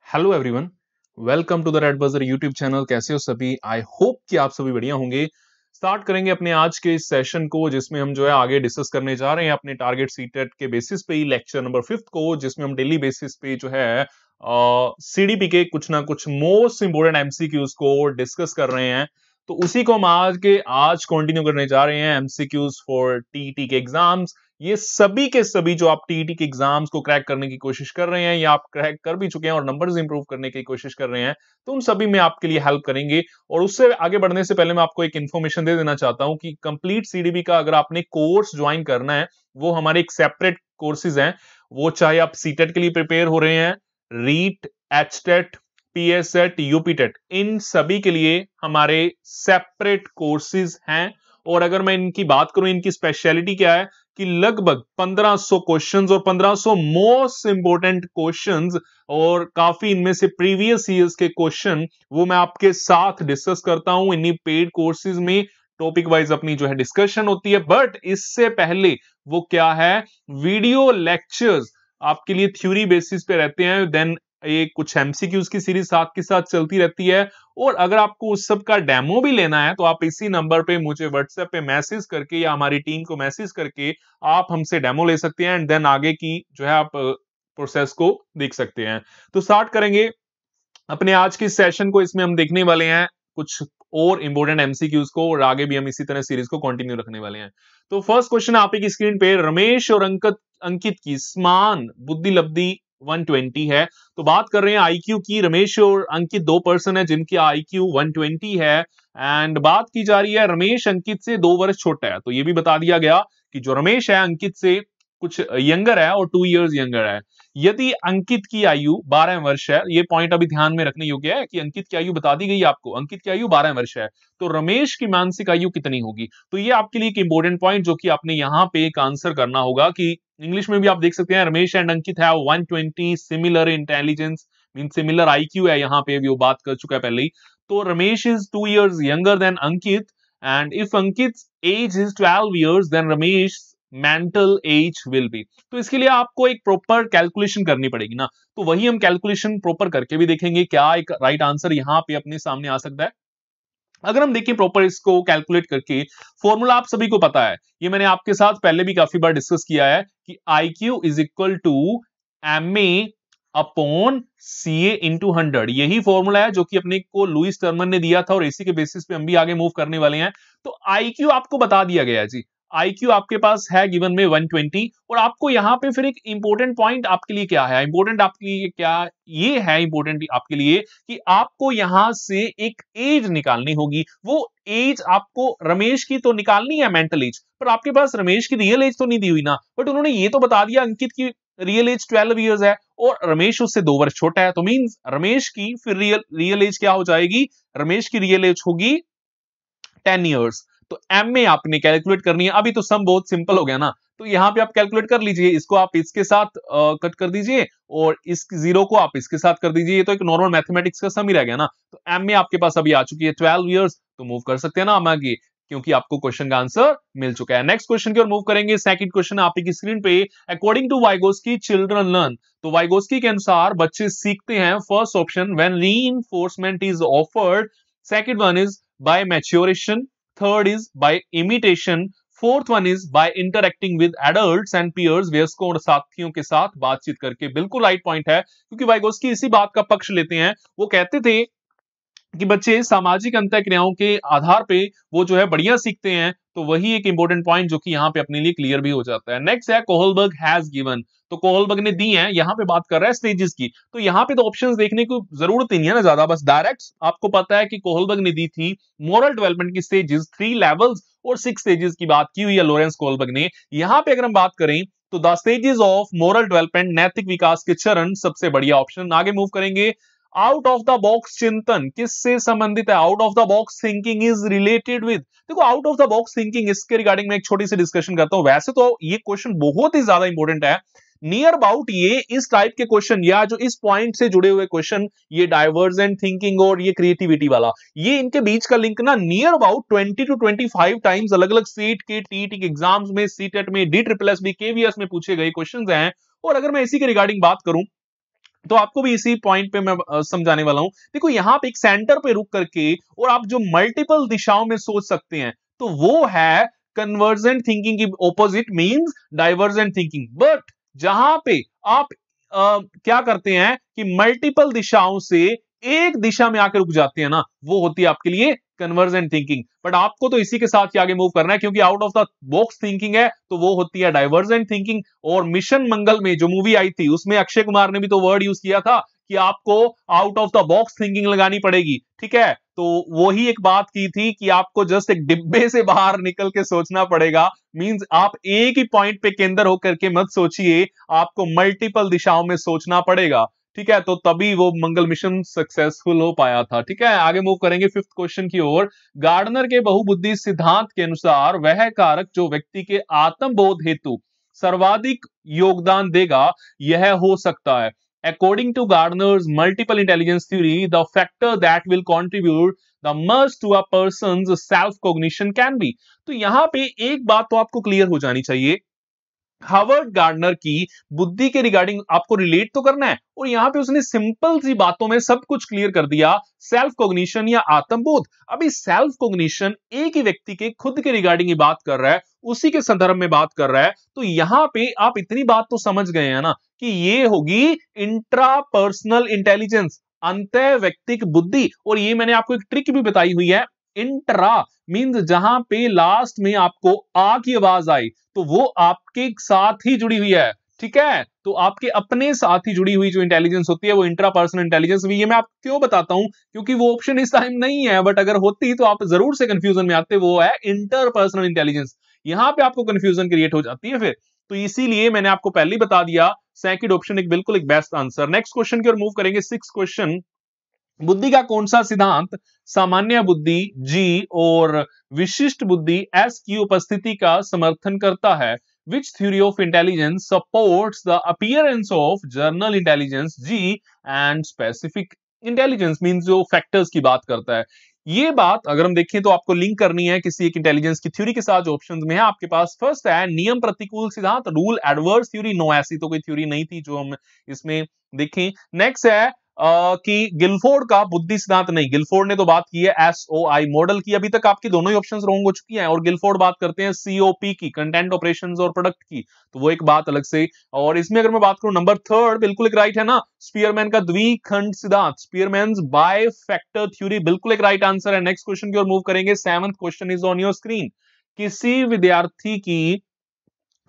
Hello everyone, welcome to the Red Buzzer YouTube channel. कैसे हो सभी? आई होप कि आप सभी बढ़िया होंगे। स्टार्ट करेंगे अपने आज के इस सेशन को, जिसमें हम जो है आगे डिस्कस करने जा रहे हैं अपने टारगेट सीटेट के बेसिस पे ही लेक्चर नंबर 5 को, जिसमें हम डेली बेसिस पे जो है सीडीपी के कुछ ना कुछ मोस्ट इंपोर्टेंट एमसीक्यूज को डिस्कस कर रहे हैं। तो उसी को हम आज कंटिन्यू करने जा रहे हैं। एमसीक्यूज फॉर टीईटी के एग्जाम्स, ये सभी के सभी जो आप टीईटी के एग्जाम्स को क्रैक करने की कोशिश कर रहे हैं या आप क्रैक कर भी चुके हैं और नंबर्स इंप्रूव करने की कोशिश कर रहे हैं, तो उन सभी में आपके लिए हेल्प करेंगे। और उससे आगे बढ़ने से पहले मैं आपको एक इन्फॉर्मेशन दे देना चाहता हूं कि कंप्लीट सीडीबी का अगर आपने कोर्स ज्वाइन करना है, वो हमारे एक सेपरेट कोर्सेज हैं। वो चाहे आप सीटेट के लिए प्रिपेयर हो रहे हैं, रीट, एचटेट, पीएससेट, यूपीटेट, इन सभी के लिए हमारे सेपरेट कोर्सेज हैं। और अगर मैं इनकी बात करूं, इनकी स्पेशलिटी क्या है कि लगभग 1500 क्वेश्चंस और 1500 मोस्ट इंपोर्टेंट क्वेश्चंस और काफी इनमें से प्रीवियस ईयर्स के क्वेश्चन वो मैं आपके साथ डिस्कस करता हूं इन्हीं पेड कोर्सेज में। टॉपिक वाइज अपनी जो है डिस्कशन होती है, बट इससे पहले वो क्या है, वीडियो लेक्चर्स आपके लिए थ्योरी बेसिस पे रहते हैं। देन ये कुछ एमसीक्यूज की सीरीज साथ के साथ चलती रहती है। और अगर आपको उस सब का डेमो भी लेना है तो आप इसी नंबर पे मुझे व्हाट्सएप पे मैसेज करके या हमारी टीम को मैसेज करके आप हमसे डेमो ले सकते हैं एंड देन आगे की जो है आप प्रोसेस को देख सकते हैं। तो स्टार्ट करेंगे अपने आज की सेशन को। इसमें हम देखने वाले हैं कुछ और इंपोर्टेंट एमसीक्यूज को और आगे भी हम इसी तरह सीरीज को कंटिन्यू रखने वाले हैं। तो फर्स्ट क्वेश्चन आप की स्क्रीन पे, रमेश और अंकित की समान बुद्धि लब्धि 120 है। तो बात कर रहे हैं आईक्यू की। रमेश और अंकित दो पर्सन है जिनकी आईक्यू 120 है एंड बात की जा रही है रमेश अंकित से 2 वर्ष छोटा है। तो ये भी बता दिया गया कि जो रमेश है अंकित से कुछ यंगर है और 2 इयर्स यंगर है। यदि अंकित की आयु 12 वर्ष है, ये पॉइंट अभी ध्यान में रखने योग्य है कि अंकित की आयु बता दी गई आपको, अंकित की आयु 12 वर्ष है, तो रमेश की मानसिक आयु कितनी होगी? तो ये आपके लिए एक इंपॉर्टेंट पॉइंट जो कि आपने यहां पे एक आंसर करना होगा कि इंग्लिश में भी आप देख सकते हैं Ramesh and Ankit have 120 similar intelligence, mean similar IQ है। यहां पे भी वो बात कर चुका है पहले ही। तो Ramesh is 2 years younger than Ankit and if Ankit age is 12 years then Ramesh mental age will be. तो इसके लिए आपको एक प्रॉपर कैलकुलेशन करनी पड़ेगी ना, तो वही हम कैलकुलेशन प्रॉपर करके भी देखेंगे क्या एक राइट आंसर यहां पे अपने सामने आ सकता है। अगर हम देखें प्रॉपर इसको कैलकुलेट करके, फॉर्मूला आप सभी को पता है, ये मैंने आपके साथ पहले भी काफी बार डिस्कस किया है कि IQ is equal to MA upon CA into 100। यही फॉर्मूला है जो कि अपने को लुइस टर्मन ने दिया था और इसी के बेसिस पे हम भी आगे मूव करने वाले हैं। तो IQ आपको बता दिया गया है जी, IQ आपके पास है गिवन में 120। और आपको यहां पे फिर एक इंपॉर्टेंट पॉइंट आपके लिए क्या है, इंपॉर्टेंट आपके लिए क्या ये है, इंपॉर्टेंट आपके लिए कि आपको यहां से एक एज निकालनी होगी। वो एज आपको रमेश की तो निकालनी है मेंटल एज, पर आपके पास रमेश की रियल एज तो नहीं दी हुई ना। बट उन्होंने ये तो बता दिया अंकित की रियल एज 12 इयर्स है और रमेश उससे 2 वर्ष छोटा है। तो मींस रमेश की फिर रियल एज क्या हो जाएगी, रमेश की रियल एज होगी 10 इयर्स। तो एम में आपने कैलकुलेट करनी है। अभी तो सम बहुत सिंपल हो गया ना, तो यहां पे आप कैलकुलेट कर लीजिए, इसको आप इसके साथ कट कर दीजिए और इस जीरो को आप इसके साथ कर दीजिए। ये तो एक नॉर्मल मैथमेटिक्स का सम ही रह गया ना। तो एम में आपके पास अभी आ चुकी है 12 इयर्स, तो मूव कर सकते हैं ना हम आगे, क्योंकि आपको क्वेश्चन का आंसर मिल चुका है। नेक्स्ट क्वेश्चन की ओर मूव करेंगे। सेकंड क्वेश्चन आपकी स्क्रीन पे, according to Vygotsky children learn. तो वाइगोस्की के अनुसार बच्चे सीखते हैं, first option when reinforcement is offered, second one is by maturation, third is by imitation, fourth one is by interacting with adults and peers, वयस्कों और साथियों के साथ बातचीत करके। बिल्कुल राइट पॉइंट है, क्योंकि वाइगोस्की इसी बात का पक्ष लेते हैं। वो कहते थे कि बच्चे सामाजिक अंतःक्रियाओं के आधार पे वो जो है बढ़िया सीखते हैं। तो वही एक इंपॉर्टेंट पॉइंट जो कि यहाँ पे अपने लिए क्लियर भी हो जाता है। नेक्स्ट है कोहलबर्ग हैज गिवन। तो कोहलबर्ग ने दी है, यहाँ पे बात कर रहा है स्टेजेस की। तो यहाँ पे तो ऑप्शंस देखने की जरूरत ही नहीं है ना ज्यादा, बस डायरेक्ट आपको पता है कि कोहलबर्ग ने दी थी मॉरल डेवलपमेंट की स्टेजेस 3 लेवल्स और 6 स्टेजेस की बात की हुई है लॉरेंस कोहलबर्ग ने। यहाँ पे अगर हम बात करें तो the stages of moral development, नैतिक विकास के चरण, सबसे बढ़िया ऑप्शन। आगे मूव करेंगे। आउट ऑफ द बॉक्स चिंतन किससे संबंधित है? Out of the box thinking is related with. देखो out of the box thinking, इसके रिगार्डिंग में एक छोटी सी डिस्कशन करता हूं। वैसे तो ये क्वेश्चन बहुत ही ज्यादा इंपॉर्टेंट है। नियर अबाउट ये इस टाइप के क्वेश्चन या जो इस पॉइंट से जुड़े हुए क्वेश्चन, ये डाइवर्जेंट थिंकिंग और ये क्रिएटिविटी वाला, ये इनके बीच का लिंक ना नियर अबाउट 20 to 25 टाइम्स अलग अलग सीट के टीईटी के एग्जाम्स में, सीटेट में, DSSS में, KVS में पूछे गए क्वेश्चन हैं। और अगर मैं इसी के रिगार्डिंग बात करूं, तो आपको भी इसी पॉइंट पे मैं समझाने वाला हूं। देखो यहां पे एक सेंटर पे रुक करके और आप जो मल्टीपल दिशाओं में सोच सकते हैं, तो वो है कन्वर्जेंट थिंकिंग की opposite means divergent thinking. But जहां पे आप क्या करते हैं कि मल्टीपल दिशाओं से एक दिशा में आकर रुक जाते हैं ना, वो होती है आपके लिए कन्वर्जेंट थिंकिंग। बट आपको तो इसी के साथ ही आगे मूव करना है, क्योंकि out of the box thinking है तो वो होती है डाइवर्जेंट थिंकिंग। और मिशन मंगल में जो मूवी आई थी उसमें अक्षय कुमार ने भी तो वर्ड यूज किया था कि आपको out of the box thinking लगानी पड़ेगी, ठीक है। तो वही एक बात की थी कि आपको जस्ट एक डिब्बे से बाहर निकल के सोचना पड़ेगा। मींस आप एक ही पॉइंट पे केंद्र होकर के मत सोचिए, आपको मल्टीपल दिशाओं में सोचना पड़ेगा, ठीक है। तो तभी वो मंगल मिशन सक्सेसफुल हो पाया था, ठीक है। आगे मूव करेंगे फिफ्थ क्वेश्चन की ओर। गार्डनर के बहुबुद्धि सिद्धांत के अनुसार वह कारक जो व्यक्ति के आत्मबोध हेतु सर्वाधिक योगदान देगा, यह हो सकता है। According to Gardner's multiple intelligence theory, the factor that will contribute the most to a person's self-cognition can be। तो यहां पे एक बात तो आपको क्लियर हो जानी चाहिए, हार्वर्ड गार्डनर की बुद्धि के रिगार्डिंग आपको रिलेट तो करना है, और यहां पे उसने सिंपल सी बातों में सब कुछ क्लियर कर दिया। सेल्फ कॉग्निशन या आत्मबोध। अभी सेल्फ कॉग्निशन एक ही व्यक्ति के खुद के रिगार्डिंग ही बात कर रहा है, उसी के संदर्भ में बात कर रहा है। तो यहां पे आप इतनी बात तो समझ गए हैं ना कि ये होगी इंट्रापर्सनल इंटेलिजेंस, अंत व्यक्तिक बुद्धि। और ये मैंने आपको एक ट्रिक भी बताई हुई है, इंट्रा मींस जहां पे लास्ट में आपको आ की आवाज आई तो वो आपके साथ ही जुड़ी हुई है, ठीक है। तो आपके अपने साथ ही जुड़ी हुई जो इंटेलिजेंस होती है वो इंट्रापर्सनल इंटेलिजेंस भी। ये मैं आपको क्यों बताता हूं, क्योंकि वो ऑप्शन इस टाइम नहीं है, बट अगर होती तो आप जरूर से कंफ्यूजन में आते। वो है इंटरपर्सनल इंटेलिजेंस, यहां पे आपको कंफ्यूजन क्रिएट हो जाती है फिर। तो इसीलिए मैंने आपको पहले ही बता दिया, सेकंड ऑप्शन एक बिल्कुल एक बेस्ट आंसर। नेक्स्ट क्वेश्चन की ओर मूव करेंगे, सिक्स क्वेश्चन। बुद्धि का कौन सा सिद्धांत सामान्य बुद्धि जी और विशिष्ट बुद्धि एस की उपस्थिति का समर्थन करता है? Which theory of intelligence supports the appearance of general intelligence G and specific intelligence means जो फैक्टर्स की बात करता है? ये बात अगर हम देखें तो आपको लिंक करनी है किसी एक इंटेलिजेंस की थ्योरी के साथ जो ऑप्शंस में है आपके पास। फर्स्ट है नियम प्रतिकूल सिद्धांत, रूल एडवर्स थ्योरी। नो, ऐसी तो कोई थ्योरी नहीं थी जो हम इसमें देखें। नेक्स्ट है कि गिलफोर्ड का बुद्धि सिद्धांत। नहीं, गिलफोर्ड ने तो बात की है एसओआई मॉडल की। अभी तक आपकी दोनों ही ऑप्शंस रॉन्ग हो चुकी हैं, और गिलफोर्ड बात करते हैं सीओपी की, कंटेंट ऑपरेशंस और प्रोडक्ट की, तो वो एक बात अलग से। और इसमें अगर मैं बात करूं नंबर थर्ड, बिल्कुल एक राइट है ना, स्पीयरमैन का द्विखंड सिद्धांत, स्पीयरमैन्स बाय फैक्टर थ्योरी, बिल्कुल एक राइट आंसर है। नेक्स्ट क्वेश्चन की ओर मूव करेंगे, seventh question is on your screen. किसी विद्यार्थी की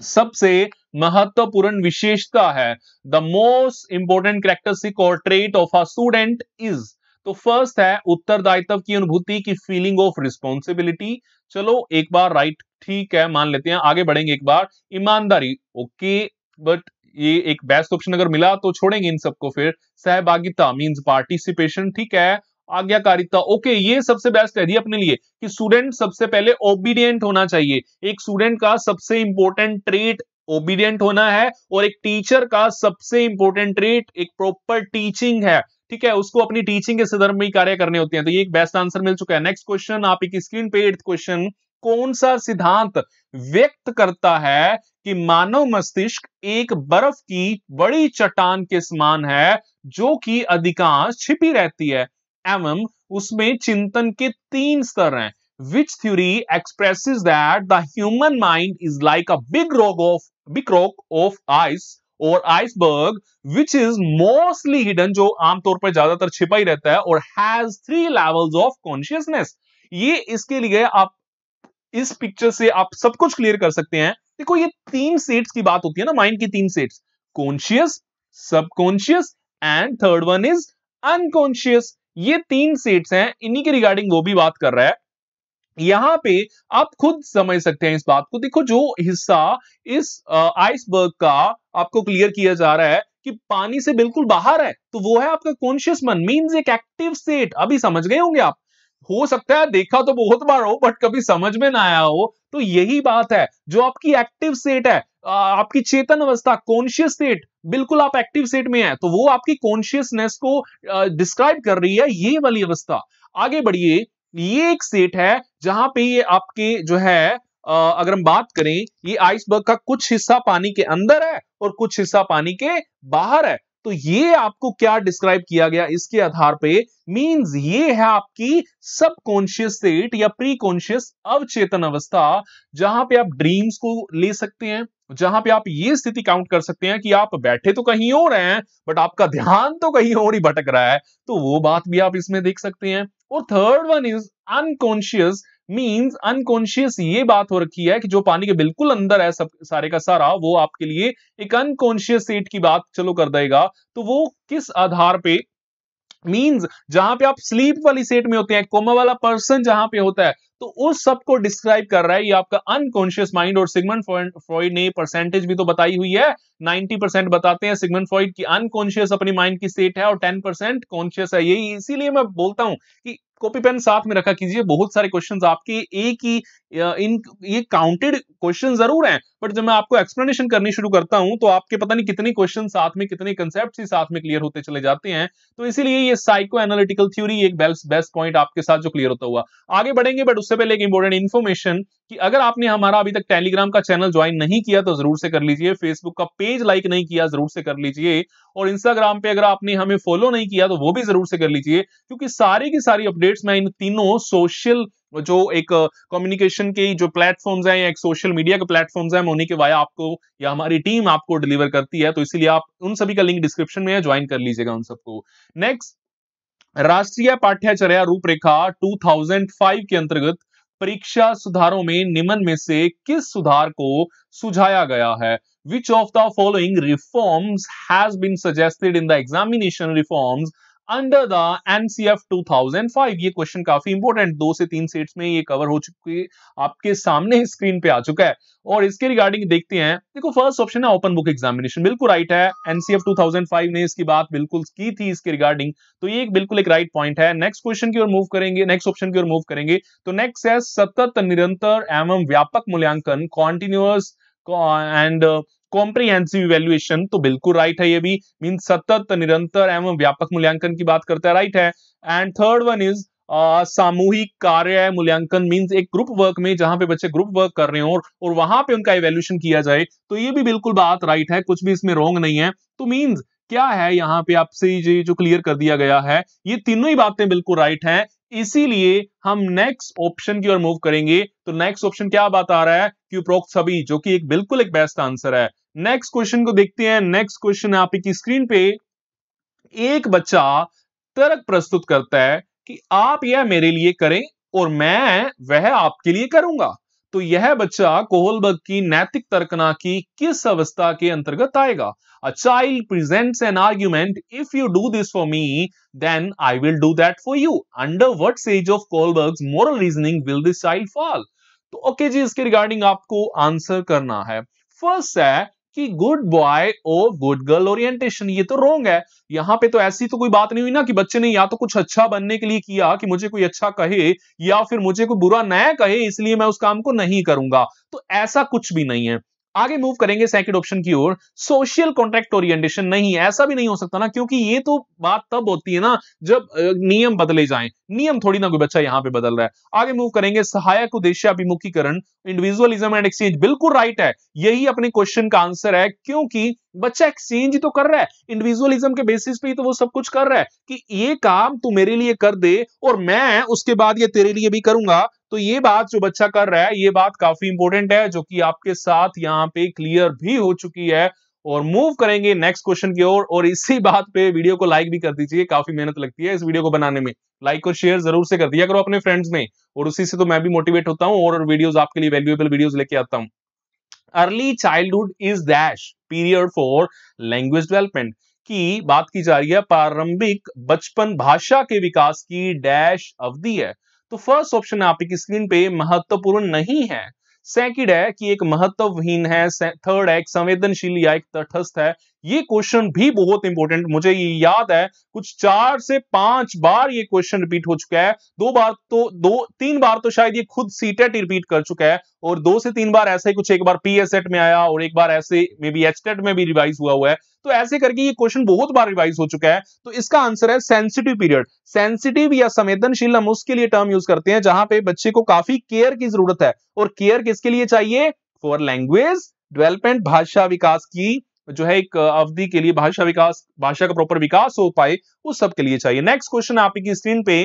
सबसे महत्वपूर्ण विशेषता है, द मोस्ट इंपोर्टेंट कैरेक्टरिस्टिक और trait of a student is. तो फर्स्ट है उत्तरदायित्व की अनुभूति की फीलिंग ऑफ रिस्पॉन्सिबिलिटी। चलो एक बार राइट, ठीक है, मान लेते हैं, आगे बढ़ेंगे एक बार। ईमानदारी, ओके, बट ये एक बेस्ट ऑप्शन अगर मिला तो छोड़ेंगे इन सबको फिर। सहभागिता मींस पार्टिसिपेशन, ठीक है। आज्ञाकारिता, ओके, ये सबसे बेस्ट है जी अपने लिए कि स्टूडेंट सबसे पहले ओबीडियंट होना चाहिए। एक स्टूडेंट का सबसे इंपॉर्टेंट ट्रेट ओबीडियंट होना है, और एक टीचर का सबसे इंपॉर्टेंट ट्रेट एक प्रॉपर टीचिंग है, ठीक है। उसको अपनी टीचिंग के संदर्भ में ही कार्य करने होते हैं। तो ये एक बेस्ट आंसर मिल चुका है। नेक्स्ट क्वेश्चन आप एक स्क्रीन पे, एट्थ क्वेश्चन, कौन सा सिद्धांत व्यक्त करता है कि मानव मस्तिष्क एक बर्फ की बड़ी चट्टान के समान है जो कि अधिकांश छिपी रहती है एवं उसमें चिंतन के तीन स्तर हैं? Which theory expresses that the human mind is like a big rock of ice or iceberg which is mostly hidden, जो आमतौर पर ज्यादातर छिपा ही रहता है, और has 3 levels of consciousness। ये इसके लिए आप इस पिक्चर से आप सब कुछ क्लियर कर सकते हैं। देखो ये तीन सेट्स की बात होती है ना, माइंड की तीन sets, conscious, subconscious and third one is unconscious. ये तीन सेट्स हैं, इन्हीं के रिगार्डिंग वो भी बात कर रहा है। यहां पे आप खुद समझ सकते हैं इस बात को। देखो जो हिस्सा इस आइसबर्ग का आपको क्लियर किया जा रहा है कि पानी से बिल्कुल बाहर है, तो वो है आपका कॉन्शियस मन, मींस एक एक्टिव स्टेट। अभी समझ गए होंगे आप, हो सकता है देखा तो बहुत बार हो बट कभी समझ में ना आया हो। तो यही बात है, जो आपकी एक्टिव स्टेट है, आपकी चेतन अवस्था, कॉन्शियस स्टेट, बिल्कुल आप एक्टिव स्टेट में है, तो वो आपकी कॉन्शियसनेस को डिस्क्राइब कर रही है, ये वाली अवस्था। आगे बढ़िए, ये एक स्टेट है जहां पे ये आपके जो है अगर हम बात करें, ये आइसबर्ग का कुछ हिस्सा पानी के अंदर है और कुछ हिस्सा पानी के बाहर है। तो ये आपको क्या डिस्क्राइब किया गया इसके आधार पे, मींस ये है आपकी सबकॉन्शियस स्टेट या प्री कॉन्शियस अवचेतन अवस्था, जहां पे आप ड्रीम्स को ले सकते हैं, जहां पे आप ये स्थिति काउंट कर सकते हैं कि आप बैठे तो कहीं और हैं बट आपका ध्यान तो कहीं और ही भटक रहा है, तो वो बात भी आप इसमें देख सकते हैं। और third one is unconscious, means unconscious ये बात हो रखी है कि जो पानी के बिल्कुल अंदर है सब सारे का सारा, वो आपके लिए एक अनकॉन्शियस स्टेट की बात चलो कर देगा। तो वो किस आधार पे, मींस जहां पे आप स्लीप वाली सेट में होते हैं, कोमा वाला पर्सन जहां पे होता है, तो उस सब को डिस्क्राइब कर रहा है ये आपका अनकॉन्शियस माइंड। और सिगमंड फ्रॉइड ने परसेंटेज भी तो बताई हुई है, 90% बताते हैं सिगमंड फ्रॉइड की अनकॉन्शियस अपनी माइंड की स्टेट है और 10% कॉन्शियस है। यही इसीलिए मैं बोलता हूं कि कॉपी पेन साथ में रखा कीजिए, बहुत सारे क्वेश्चंस आपके एक ही इन ये काउंटेड क्वेश्चन जरूर हैं, बट जब मैं आपको एक्सप्लेनेशन करनी शुरू करता हूं तो आपके पता नहीं कितने क्वेश्चन साथ में, कितने कंसेप्ट ही साथ में क्लियर होते चले जाते हैं। तो इसीलिए ये साइको एनालिटिकल थ्योरी एक बेस्ट पॉइंट आपके साथ जो क्लियर होता हुआ आगे बढ़ेंगे। बट उससे पहले एक इंपॉर्टेंट इन्फॉर्मेशन कि अगर आपने हमारा अभी तक टेलीग्राम का चैनल ज्वाइन नहीं किया तो जरूर से कर लीजिए, फेसबुक का पेज लाइक नहीं किया जरूर से कर लीजिए, और इंस्टाग्राम पे अगर आपने हमें फॉलो नहीं किया तो वो भी जरूर से कर लीजिए, क्योंकि सारी की सारी अपडेट्स मैं इन तीनों सोशल जो एक कम्युनिकेशन के जो प्लेटफॉर्म्स हैं या एक सोशल मीडिया के प्लेटफॉर्म्स हैं, मैं उन्हीं के वाया आपको या हमारी टीम आपको डिलीवर करती है। तो इसीलिए आप उन सभी का लिंक डिस्क्रिप्शन में है, ज्वाइन कर लीजिएगा उन सबको। नेक्स्ट, राष्ट्रीय पाठ्यचर्या रूपरेखा 2005 के अंतर्गत परीक्षा सुधारों में निम्न में से किस सुधार को सुझाया गया है? Which of the following reforms has been suggested in the examination reforms under the NCF 2005? ये क्वेश्चन काफी इंपॉर्टेंट, 2 से 3 सेट्स में ये कवर हो चुकी, आपके सामने स्क्रीन पे आ चुका है। और इसके रिगार्डिंग देखते हैं, देखो फर्स्ट ऑप्शन है ओपन बुक एग्जामिनेशन, बिल्कुल राइट है, एनसीएफ 2005 ने इसकी बात बिल्कुल की थी इसके रिगार्डिंग, तो ये बिल्कुल एक राइट पॉइंट है। नेक्स्ट क्वेश्चन की ओर मूव करेंगे, नेक्स्ट ऑप्शन की ओर मूव करेंगे, तो नेक्स्ट है सतत, निरंतर एवं व्यापक मूल्यांकन, कॉन्टिन्यूअस एंड कॉम्प्रिहेंसिव इवैल्यूएशन, तो बिल्कुल राइट है ये भी, मीन सतत, निरंतर एवं व्यापक मूल्यांकन की बात करता है, राइट है। एंड थर्ड वन इज सामूहिक कार्य मूल्यांकन, मींस एक ग्रुप वर्क में जहां पे बच्चे ग्रुप वर्क कर रहे हो और वहां पे उनका इवैल्यूएशन किया जाए, तो ये भी बिल्कुल बात राइट है, कुछ भी इसमें रॉन्ग नहीं है। तो मींस क्या है यहाँ पे आपसे ये जो क्लियर कर दिया गया है, ये तीनों ही बातें बिल्कुल राइट हैं, इसीलिए हम नेक्स्ट ऑप्शन की ओर मूव करेंगे। तो नेक्स्ट ऑप्शन क्या बात आ रहा है कि उपरोक्त सभी, जो कि एक बिल्कुल एक बेस्ट आंसर है। नेक्स्ट क्वेश्चन को देखते हैं, नेक्स्ट क्वेश्चन आपकी स्क्रीन पे, एक बच्चा तर्क प्रस्तुत करता है कि आप यह मेरे लिए करें और मैं वह आपके लिए करूंगा, तो यह बच्चा कोहलबर्ग की नैतिक तर्कना की किस अवस्था के अंतर्गत आएगा? A child presents an argument, if you do this for me, then I will do that for you. Under what stage of Kohlberg's moral reasoning will this child fall? तो ओके जी, इसके रिगार्डिंग आपको answer करना है। First है कि good boy और good girl orientation, ये तो रॉन्ग है। यहां पे तो ऐसी तो कोई बात नहीं हुई ना कि बच्चे ने या तो कुछ अच्छा बनने के लिए किया कि मुझे कोई अच्छा कहे, या फिर मुझे कोई बुरा न कहे इसलिए मैं उस काम को नहीं करूंगा, तो ऐसा कुछ भी नहीं है। आगे मूव करेंगे सेकंड ऑप्शन की ओर, सोशल कॉन्ट्रैक्ट ओरिएंटेशन, नहीं ऐसा भी नहीं हो सकता ना, क्योंकि ये तो बात तब होती है ना जब नियम बदले जाएं, नियम थोड़ी ना कोई बच्चा यहां पे बदल रहा है। आगे मूव करेंगे, सहायक उद्देश्याभिमुखीकरण, इंडिविजुअलिज्म एंड एक्सचेंज, बिल्कुल राइट है, यही अपने क्वेश्चन का आंसर है, क्योंकि बच्चा एक्सचेंज ही तो कर रहा है, इंडिविजुअलिज्म के बेसिस पे ही तो वो सब कुछ कर रहा है कि ये काम तू मेरे लिए कर दे और मैं उसके बाद ये तेरे लिए भी करूंगा। तो ये बात जो बच्चा कर रहा है, ये बात काफी इंपॉर्टेंट है, जो कि आपके साथ यहाँ पे क्लियर भी हो चुकी है। और मूव करेंगे नेक्स्ट क्वेश्चन की ओर, और इसी बात पे वीडियो को लाइक भी कर दीजिए, काफी मेहनत लगती है इस वीडियो को बनाने में, लाइक और शेयर जरूर से कर दिया करो अपने फ्रेंड्स में, और उसी से तो मैं भी मोटिवेट होता हूँ और वीडियोस आपके लिए वैल्यूएबल वीडियोस लेके आता हूँ। Early childhood is dash period for language development, की बात की जा रही है, प्रारंभिक बचपन भाषा के विकास की डैश अवधि है। तो फर्स्ट ऑप्शन आपकी स्क्रीन पे महत्वपूर्ण नहीं है, सेकंड है कि एक महत्वहीन है, थर्ड है एक संवेदनशील या एक तटस्थ है। ये क्वेश्चन भी बहुत इंपॉर्टेंट, मुझे ये याद है कुछ 4 से 5 बार ये क्वेश्चन रिपीट हो चुका है, 3 बार तो शायद ये खुद सीटेट रिपीट कर चुका है, और 2 से 3 बार ऐसे ही कुछ, एक बार पीएसएट में आया और एक बार ऐसे मे बी एचटेट में भी रिवाइज हुआ है, तो ऐसे करके ये क्वेश्चन बहुत बार रिवाइज हो चुका है। तो इसका आंसर है सेंसिटिव पीरियड। सेंसिटिव या संवेदनशील हम उसके लिए टर्म यूज करते हैं जहां पे बच्चे को काफी केयर की जरूरत है, और केयर किसके लिए चाहिए? फॉर लैंग्वेज डेवलपमेंट, भाषा विकास की जो है एक अवधि के लिए भाषा का प्रॉपर विकास हो पाए, उस सब के लिए चाहिए। नेक्स्ट क्वेश्चन आपकी स्क्रीन पे,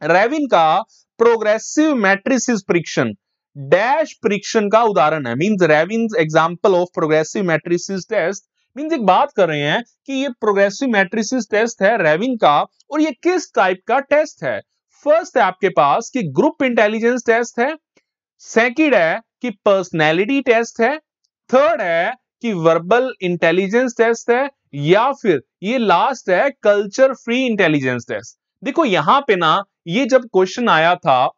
रेविन का प्रोग्रेसिव मैट्रिसेस परीक्षण डैश परीक्षण का उदाहरण है। Means Raven's example of progressive matrices test, means एक बात कर रहे हैं कि ये प्रोग्रेसिव मैट्रिसेस टेस्ट है रेविन का, और ये किस टाइप का टेस्ट है। फर्स्ट है आपके पास कि ग्रुप इंटेलिजेंस टेस्ट है, सेकंड है कि पर्सनैलिटी टेस्ट है, थर्ड है कि वर्बल इंटेलिजेंस टेस्ट है, या फिर ये लास्ट है कल्चर फ्री इंटेलिजेंस टेस्ट। देखो यहां पे ना, ये जब क्वेश्चन आया था,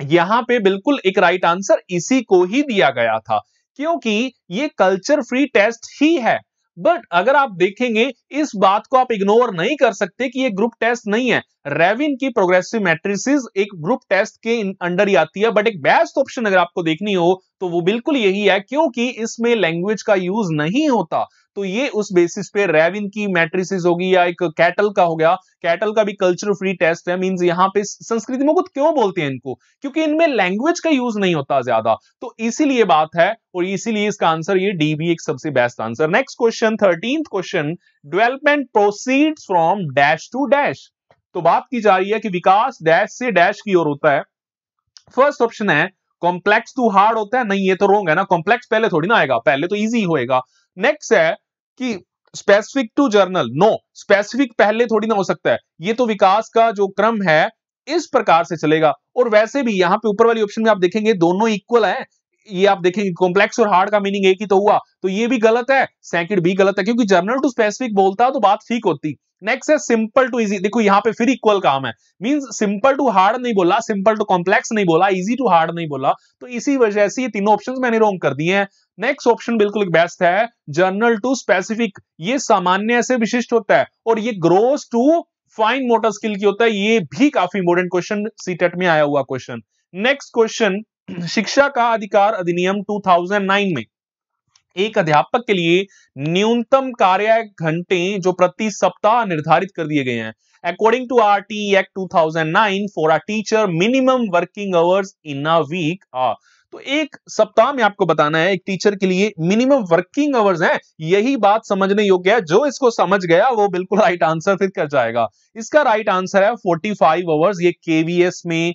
यहां पे बिल्कुल एक राइट आंसर इसी को ही दिया गया था, क्योंकि ये कल्चर फ्री टेस्ट ही है। बट अगर आप देखेंगे, इस बात को आप इग्नोर नहीं कर सकते कि ये ग्रुप टेस्ट नहीं है। रेविन की प्रोग्रेसिव मैट्रिसेस एक ग्रुप टेस्ट के अंडर ही आती है, बट एक बेस्ट ऑप्शन अगर आपको देखनी हो तो वो बिल्कुल यही है, क्योंकि इसमें लैंग्वेज का यूज नहीं होता। तो ये उस बेसिस पे रेविन की मैट्रिसेस होगी, या एक कैटल का हो गया, कैटल का भी कल्चर फ्री टेस्ट है। मींस यहां पे संस्कृति में कुछ क्यों बोलते हैं इनको, क्योंकि इनमें लैंग्वेज का यूज नहीं होता ज्यादा, तो इसीलिए बात है, और इसीलिए इसका आंसर ये डी भी एक सबसे best answer. Next question, 13th question, development proceeds from dash to dash. तो बात की जा रही है कि विकास डैश से डैश की ओर होता है। फर्स्ट ऑप्शन है कॉम्प्लेक्स टू हार्ड होता है, नहीं ये तो रॉन्ग है ना, कॉम्प्लेक्स पहले थोड़ी ना आएगा, पहले तो इजी होएगा। नेक्स्ट है कि specific to general, no specific पहले थोड़ी ना हो सकता है, ये तो विकास का जो क्रम है इस प्रकार से चलेगा। और वैसे भी यहां पे ऊपर वाली ऑप्शन में आप देखेंगे दोनों इक्वल है, ये आप देखेंगे कॉम्प्लेक्स और हार्ड का मीनिंग एक ही तो हुआ, तो ये भी गलत है, सेकंड भी गलत है, क्योंकि जर्नल टू स्पेसिफिक बोलता तो बात ठीक होती। नेक्स्ट है सिंपल टू इजी, देखो यहां पे फिर इक्वल काम है, मींस सिंपल टू हार्ड नहीं बोला, सिंपल टू कॉम्प्लेक्स नहीं बोला, इजी टू हार्ड नहीं बोला, तो इसी वजह से ये तीनों ऑप्शंस मैंने रॉन्ग कर दिए हैं। नेक्स्ट ऑप्शन बिल्कुल बेस्ट है, जर्नल टू स्पेसिफिक, ये सामान्य से विशिष्ट होता है, और ये gross to fine motor skill की होता है, ये भी काफी इंपॉर्टेंट क्वेश्चन सीटेट में आया हुआ क्वेश्चन। नेक्स्ट क्वेश्चन, शिक्षा का अधिकार अधिनियम 2009 में एक अध्यापक के लिए न्यूनतम कार्य घंटे जो प्रति सप्ताह निर्धारित कर दिए गए हैं। According to RT act 2009 for a teacher minimum working hours in a week are. तो एक सप्ताह में आपको बताना है एक टीचर के लिए मिनिमम वर्किंग आवर्स हैं, यही बात समझने योग्य है, जो इसको समझ गया वो बिल्कुल राइट आंसर फिर कर जाएगा। इसका राइट आंसर है 45 आवर्स, ये केवीएस में,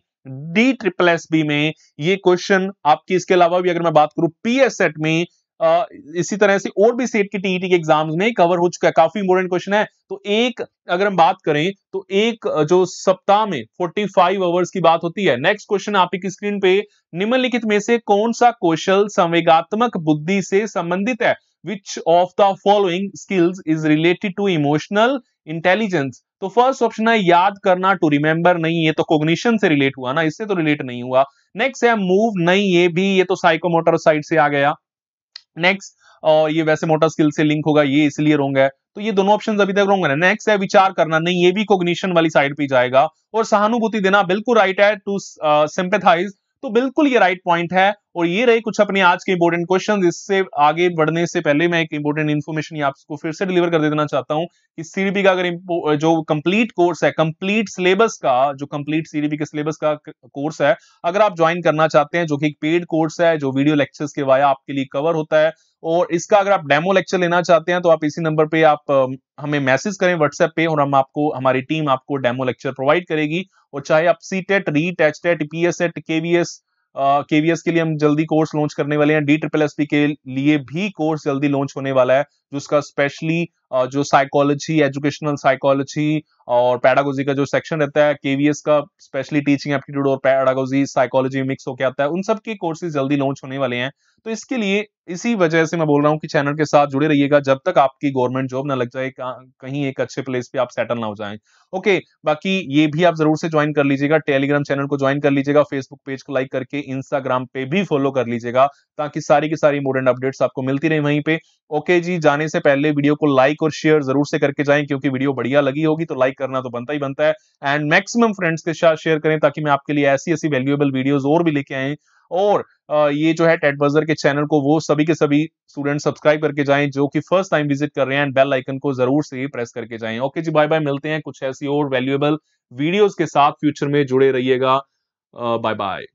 DSSB में ये क्वेश्चन आपकी, इसके अलावा भी अगर मैं बात करूं पीएससेट में, इसी तरह से और भी सेट की टीईटी के एग्जाम्स में कवर हो चुका है, काफी इंपॉर्टेंट क्वेश्चन है। तो एक अगर हम बात करें तो एक जो सप्ताह में 45 आवर्स की बात होती है। नेक्स्ट क्वेश्चन आपकी स्क्रीन पे, निम्नलिखित में से कौन सा कौशल संवेगात्मक बुद्धि से संबंधित है? Which of the following skills is related to emotional intelligence? तो फर्स्ट ऑप्शन है याद करना, टू रिमेंबर, नहीं ये तो कॉग्निशन से रिलेट हुआ ना, इससे तो रिलेट नहीं हुआ। नेक्स्ट है मूव, नहीं ये भी, ये तो साइकोमोटर साइड से आ गया। नेक्स्ट, और ये वैसे मोटर स्किल से लिंक होगा, ये इसलिए रॉन्ग है, तो ये दोनों ऑप्शंस अभी तक रॉन्ग है। नेक्स्ट है विचार करना, नहीं ये भी कॉग्निशन वाली साइड पे जाएगा। और सहानुभूति देना बिल्कुल राइट है, टू सिंपैथाइज, तो बिल्कुल ये राइट पॉइंट है। और ये रहे कुछ अपने आज के इंपॉर्टेंट क्वेश्चंस। इससे आगे बढ़ने से पहले मैं एक इंपॉर्टेंट इन्फॉर्मेशन आपको फिर से डिलीवर कर देना चाहता हूं कि सीडीपी का अगर जो कंप्लीट कोर्स है, कंप्लीट सिलेबस का, जो कंप्लीट सीडीपी के सिलेबस का कोर्स है, अगर आप ज्वाइन करना चाहते हैं, जो कि एक पेड कोर्स है, जो वीडियो लेक्चर्स के वाया आपके लिए कवर होता है, और इसका अगर आप डेमो लेक्चर लेना चाहते हैं तो आप इसी नंबर पे आप हमें मैसेज करें व्हाट्सएप पे, और हम आपको, हमारी टीम आपको डेमो लेक्चर प्रोवाइड करेगी। और चाहे आप सीटेट, रीट, एचटेट, पीएससेट, केवीएस के लिए हम जल्दी कोर्स लॉन्च करने वाले हैं, DSSB के लिए भी कोर्स जल्दी लॉन्च होने वाला है, जिसका स्पेशली जो साइकोलॉजी, एजुकेशनल साइकोलॉजी और पैडागोजी का जो सेक्शन रहता है, केवीएस का स्पेशली टीचिंग एप्टीट्यूड और पैडागोजी साइकोलॉजी मिक्स होकर आता है, उन सब के कोर्सेज जल्दी लॉन्च होने वाले हैं। तो इसके लिए, इसी वजह से मैं बोल रहा हूं कि चैनल के साथ जुड़े रहिएगा जब तक आपकी गवर्नमेंट जॉब ना लग जाए, कहीं एक अच्छे प्लेस पे आप सेटल ना हो जाएं। ओके, बाकी ये भी आप जरूर से ज्वाइन कर लीजिएगा, टेलीग्राम चैनल को ज्वाइन कर लीजिएगा, फेसबुक पेज को लाइक करके इंस्टाग्राम पे भी फॉलो कर लीजिएगा, ताकि सारी की सारी इंपॉर्टेंट अपडेट्स आपको मिलती रहे वहीं पे। ओके जी, जाने से पहले वीडियो को लाइक और शेयर जरूर से करके जाएं, क्योंकि वीडियो बढ़िया लगी होगी तो लाइक करना तो बनता ही बनता है। एंड मैक्सिमम फ्रेंड्स के साथ शेयर करें, ताकि मैं आपके लिए ऐसी ऐसी वैल्यूएबल वीडियोस और भी लेके आए। और ये जो है टेट बजर के चैनल को वो सभी के सभी स्टूडेंट सब्सक्राइब करके जाएं जो कि फर्स्ट टाइम विजिट कर रहे हैं, एंड बेल आइकन को जरूर से प्रेस करके जाएं। ओके जी, बाय बाय, मिलते हैं कुछ ऐसी और वैल्यूएबल वीडियोस के साथ, फ्यूचर में जुड़े रहिएगा। Bye bye.